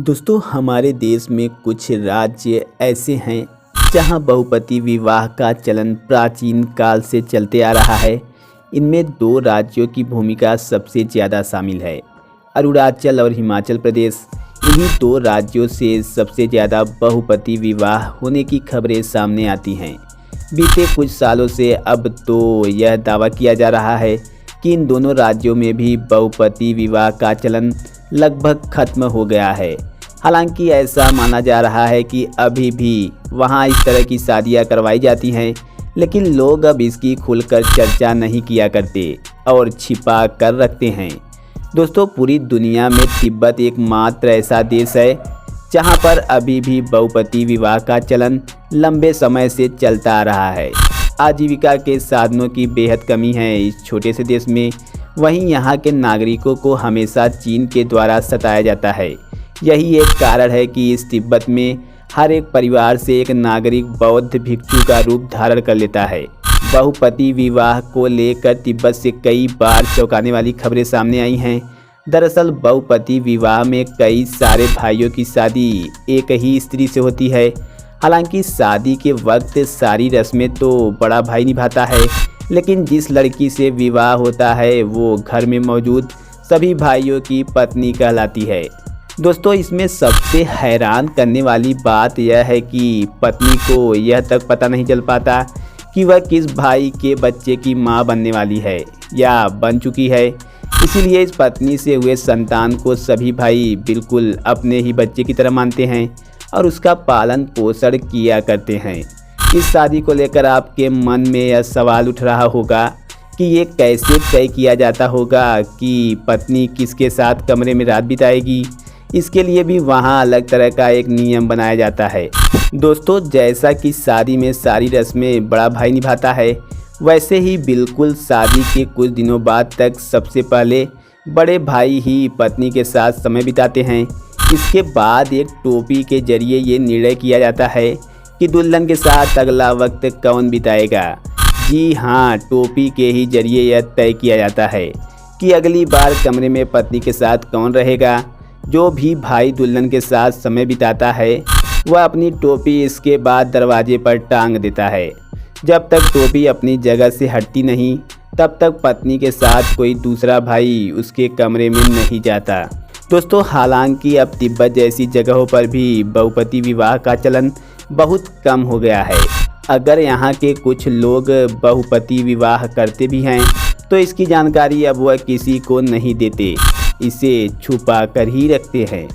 दोस्तों हमारे देश में कुछ राज्य ऐसे हैं जहां बहुपति विवाह का चलन प्राचीन काल से चलते आ रहा है। इनमें दो राज्यों की भूमिका सबसे ज़्यादा शामिल है, अरुणाचल और हिमाचल प्रदेश। इन्हीं दो राज्यों से सबसे ज़्यादा बहुपति विवाह होने की खबरें सामने आती हैं। बीते कुछ सालों से अब तो यह दावा किया जा रहा है कि इन दोनों राज्यों में भी बहुपति विवाह का चलन लगभग खत्म हो गया है। हालांकि ऐसा माना जा रहा है कि अभी भी वहां इस तरह की शादियां करवाई जाती हैं, लेकिन लोग अब इसकी खुलकर चर्चा नहीं किया करते और छिपा कर रखते हैं। दोस्तों पूरी दुनिया में तिब्बत एकमात्र ऐसा देश है जहां पर अभी भी बहुपति विवाह का चलन लंबे समय से चलता आ रहा है। आजीविका के साधनों की बेहद कमी है इस छोटे से देश में। वहीं यहाँ के नागरिकों को हमेशा चीन के द्वारा सताया जाता है। यही एक कारण है कि इस तिब्बत में हर एक परिवार से एक नागरिक बौद्ध भिक्षु का रूप धारण कर लेता है। बहुपति विवाह को लेकर तिब्बत से कई बार चौंकाने वाली खबरें सामने आई हैं। दरअसल बहुपति विवाह में कई सारे भाइयों की शादी एक ही स्त्री से होती है। हालांकि शादी के वक्त सारी रस्में तो बड़ा भाई निभाता है, लेकिन जिस लड़की से विवाह होता है वो घर में मौजूद सभी भाइयों की पत्नी कहलाती है। दोस्तों इसमें सबसे हैरान करने वाली बात यह है कि पत्नी को यह तक पता नहीं चल पाता कि वह किस भाई के बच्चे की मां बनने वाली है या बन चुकी है। इसीलिए इस पत्नी से हुए संतान को सभी भाई बिल्कुल अपने ही बच्चे की तरह मानते हैं और उसका पालन पोषण किया करते हैं। इस शादी को लेकर आपके मन में यह सवाल उठ रहा होगा कि ये कैसे तय किया जाता होगा कि पत्नी किसके साथ कमरे में रात बिताएगी। इसके लिए भी वहाँ अलग तरह का एक नियम बनाया जाता है। दोस्तों जैसा कि शादी में सारी रस्में बड़ा भाई निभाता है, वैसे ही बिल्कुल शादी के कुछ दिनों बाद तक सबसे पहले बड़े भाई ही पत्नी के साथ समय बिताते हैं। इसके बाद एक टोपी के जरिए ये निर्णय किया जाता है कि दुल्हन के साथ अगला वक्त कौन बिताएगा। जी हाँ, टोपी के ही जरिए यह तय किया जाता है कि अगली बार कमरे में पत्नी के साथ कौन रहेगा। जो भी भाई दुल्हन के साथ समय बिताता है वह अपनी टोपी इसके बाद दरवाजे पर टांग देता है। जब तक टोपी अपनी जगह से हटती नहीं तब तक पत्नी के साथ कोई दूसरा भाई उसके कमरे में नहीं जाता। दोस्तों हालांकि अब तिब्बत जैसी जगहों पर भी बहुपति विवाह का चलन बहुत कम हो गया है। अगर यहाँ के कुछ लोग बहुपति विवाह करते भी हैं तो इसकी जानकारी अब वह किसी को नहीं देते, इसे छुपा कर ही रखते हैं।